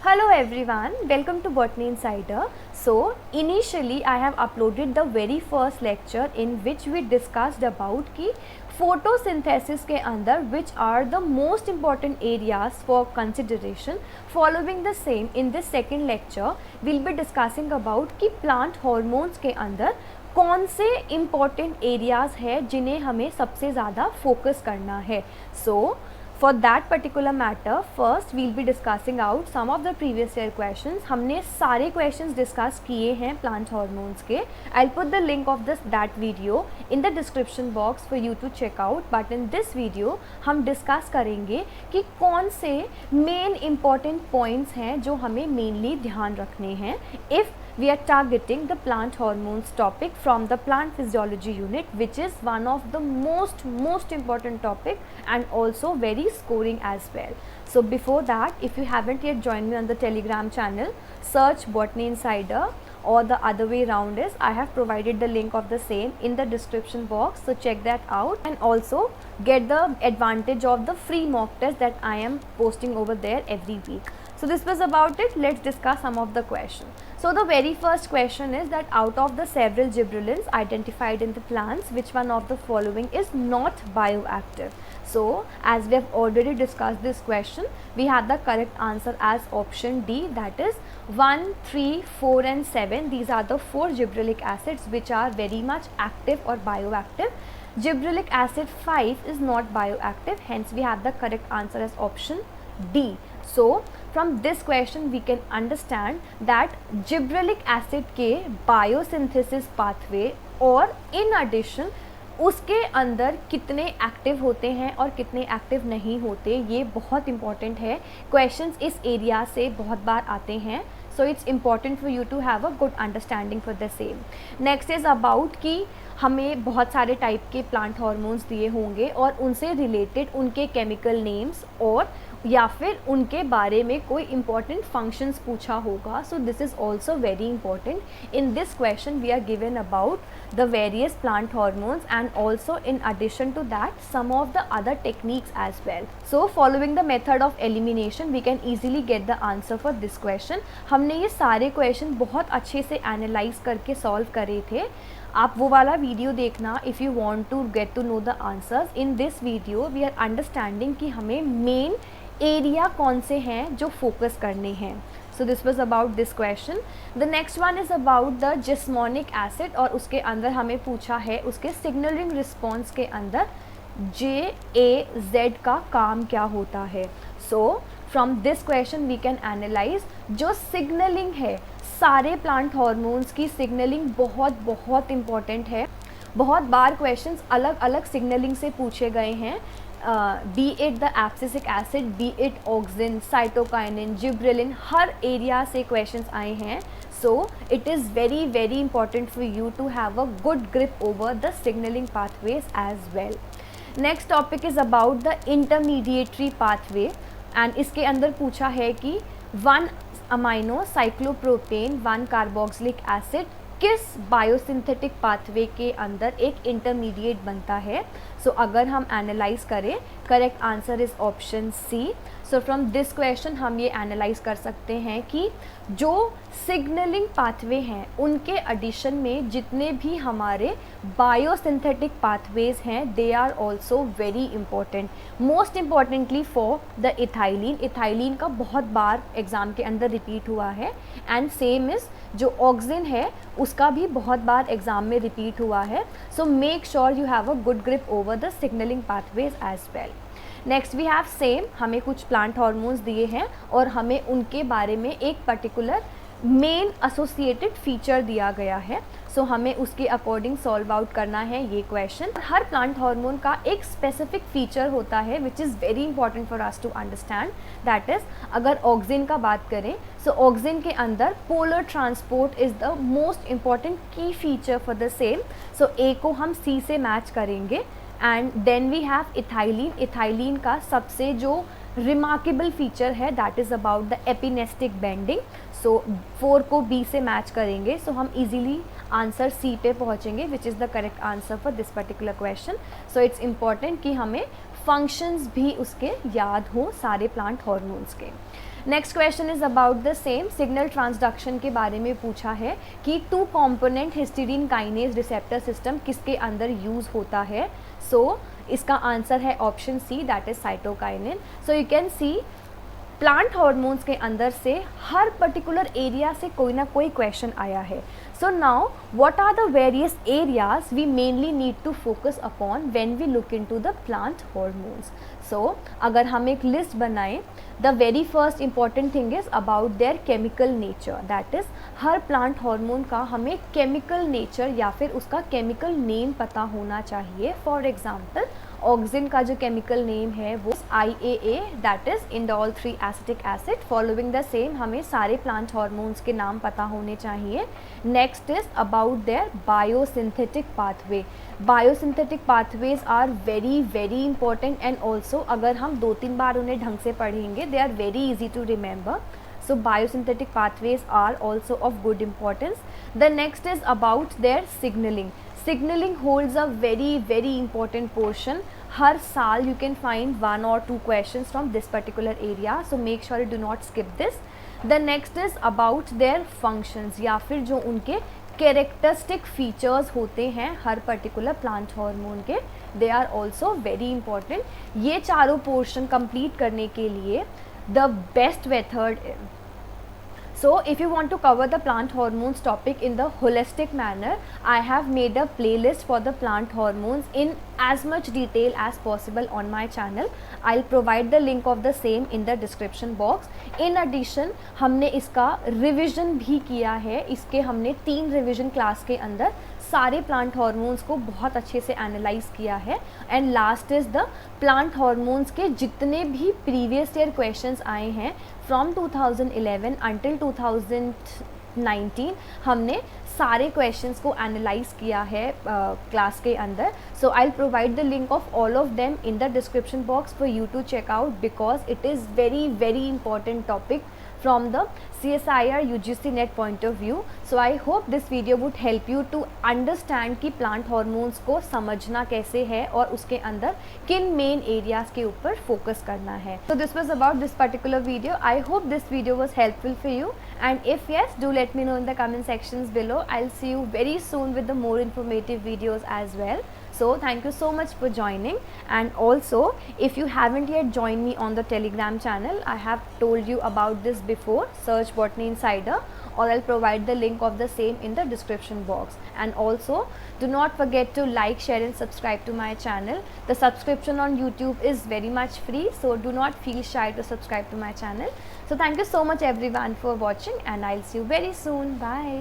Hello everyone, welcome to Botany Insider. So initially I have uploaded the very first lecture in which we discussed about कि photosynthesis के अंदर which are the most important areas for consideration. Following the same, in this second lecture we'll be discussing about कि plant hormones के अंदर कौन से important areas है जिन्हें हमें सबसे ज़्यादा focus करना है. So for that particular matter, first we'll be discussing out some of the previous year questions. हमने सारे questions discuss किए हैं plant hormones के. I'll put the link of that video in the description box for you to check out. But in this video हम discuss करेंगे कि कौन से main important points हैं जो हमें mainly ध्यान रखने हैं if we are targeting the plant hormones topic from the plant physiology unit, which is one of the most important topic and also very scoring as well. So before that, if you haven't yet joined me on the Telegram channel, search Botany Insider, or the other way around is I have provided the link of the same in the description box, so check that out and also get the advantage of the free mock test that I am posting over there every week. So this was about it. Let's discuss some of the questions. So the very first question is that out of the several gibberellins identified in the plants, which one of the following is not bioactive? So as we have already discussed this question, we have the correct answer as option D, that is 1, 3, 4 and 7. These are the 4 gibberellic acids which are very much active or bioactive. Gibberellic acid 5 is not bioactive, hence we have the correct answer as option D. So from this question we can understand that gibberellic acid के biosynthesis pathway और in addition उसके अंदर कितने active होते हैं और कितने active नहीं होते, ये बहुत इंपॉर्टेंट है. क्वेश्चंस इस एरिया से बहुत बार आते हैं, so it's important for you to have a good understanding for the same. Next is about कि हमें बहुत सारे टाइप के प्लांट हार्मोन्स दिए होंगे और उनसे रिलेटेड उनके केमिकल नेम्स और या फिर उनके बारे में कोई इम्पॉर्टेंट फंक्शंस पूछा होगा. So this is also very important. In this question we are given about the various plant hormones and also in addition to that some of the other techniques as well. So following the method of elimination we can easily get the answer for this question. हमने ये सारे question बहुत अच्छे से analyze करके solve करे थे. आप वो वाला वीडियो देखना if you want to get to know the answers. In this video we are understanding कि हमें main area कौन से हैं जो focus करने हैं. So this was about this question. The next one is about the gismonic acid और उसके अंदर हमें पूछा है उसके signaling response के अंदर JAZ का काम क्या होता है. So from this question we can analyze जो signaling है, सारे plant hormones की signaling बहुत important है. बहुत बार questions अलग अलग signaling से पूछे गए हैं. Be it the abscisic acid, be it auxin, cytokinin, gibberellin, her area से questions आए हैं. So it is very important for you to have a good grip over the signaling pathways as well. Next topic is about the intermediary pathway and इसके अंदर पूछा है कि 1 amino cyclopropane 1 carboxylic acid किस biosynthetic pathway के अंदर एक intermediate बनता है. सो अगर हम एनालाइज करें, correct answer is option C. So from this question हम ये एनालाइज कर सकते हैं कि जो सिग्नलिंग पाथवे हैं उनके एडिशन में जितने भी हमारे बायोसिंथेटिक पाथवेज हैं they are also very important. Most importantly for the ethylene. Ethylene का बहुत बार एग्ज़ाम के अंदर रिपीट हुआ है एंड सेम इज़ जो ऑक्सिन है उसका भी बहुत बार एग्ज़ाम में रिपीट हुआ है. So make sure you have a good grip over the signalling pathways as well. Next we have same, हमें कुछ प्लांट हार्मोन्स दिए हैं और हमें उनके बारे में एक पर्टिकुलर मेन एसोसिएटेड फीचर दिया गया है. सो हमें उसके अकॉर्डिंग सॉल्व आउट करना है ये क्वेश्चन. हर प्लांट हार्मोन का एक स्पेसिफिक फीचर होता है which is very important for us to understand. That is अगर ऑक्सिन का बात करें, सो ऑक्सिन के अंदर polar transport is the most important key feature for the same. So A को हम सी से मैच करेंगे and then we have ethylene. Ethylene का सबसे जो रिमार्केबल फीचर है that is about the epinastic bending. So 4 को बी से मैच करेंगे सो हम इजीली आंसर सी पे पहुँचेंगे which is the correct answer for this particular question. So it's important कि हमें फंक्शंस भी उसके याद हों सारे प्लांट हार्मोन्स के। Next question is about the same, signal transduction के बारे में पूछा है कि 2 component histidine kinase receptor system किसके अंदर यूज़ होता है। सो इसका आंसर है option C, that is cytokinin. So you can see plant hormones के अंदर से हर पर्टिकुलर एरिया से कोई ना कोई क्वेश्चन आया है। So now what are the various areas we mainly need to focus upon when we look into the plant hormones. So अगर हम एक लिस्ट बनाएं, the very first important thing is about their chemical nature, that is हर plant hormone का हमें chemical nature या फिर उसका केमिकल नेम पता होना चाहिए। फॉर एग्जाम्पल ऑक्सिन का जो केमिकल नेम है वो IAA, that is indole 3 acetic acid. Following the same हमें सारे प्लांट हार्मोन्स के नाम पता होने चाहिए। Next is about their biosynthetic pathway. Biosynthetic pathways are very very important and also अगर हम 2-3 बार उन्हें ढंग से पढ़ेंगे they are very easy to remember. So biosynthetic pathways are also of good importance. The next is about their signaling. Signaling holds a very very important portion. हर साल you can find 1 or 2 questions from this particular area, so make sure you do not skip this. The next is about their functions या फिर जो उनके characteristic features होते हैं हर particular plant hormone के, they are also very important. ये चारों portion complete करने के लिए the best method. So if you want to cover the plant hormones topic in the holistic manner, I have made a playlist for the plant hormones in as much detail as possible on my channel. I'll provide the link of the same in the description box. In addition हमने इसका revision भी किया है, इसके हमने 3 revision class के अंदर सारे प्लांट हार्मोन्स को बहुत अच्छे से एनालाइज किया है। And last is the plant hormones के जितने भी प्रीवियस ईयर क्वेश्चंस आए हैं फ्रॉम 2011 अंटिल 2019 हमने सारे क्वेश्चंस को एनालाइज किया है क्लास के अंदर। So I will provide the link of all of them in the description box for you to check out because it is very very important topic from the CSIR UGC NET point of view. So I hope this video would help you to understand कि plant hormones को समझना कैसे है और उसके अंदर किन main areas के ऊपर focus करना है। So this was about this particular video. I hope this video was helpful for you, and if yes, do let me know in the comment sections below. I'll see you very soon with the more informative videos as well. So thank you so much for joining, and also if you haven't yet joined me on the Telegram channel, I have told you about this before, search Botany Insider, or I'll provide the link of the same in the description box. And also do not forget to like, share and subscribe to my channel. The subscription on YouTube is very much free, so do not feel shy to subscribe to my channel. So thank you so much everyone for watching, and I'll see you very soon. Bye.